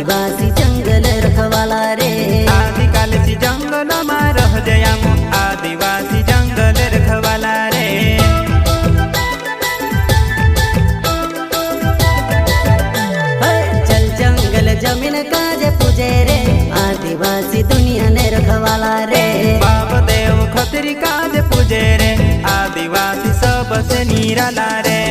आदिवासी जंगल रखवाला रे। आदिकाल से जंगल में रह जया आदिवासी जंगल रखवाला रे। चल जंगल जमीन काज पूजे रे आदिवासी दुनिया ने रखवाला रे। बाप देव खतरी काज पूजे रे आदिवासी सबसे निराला रे।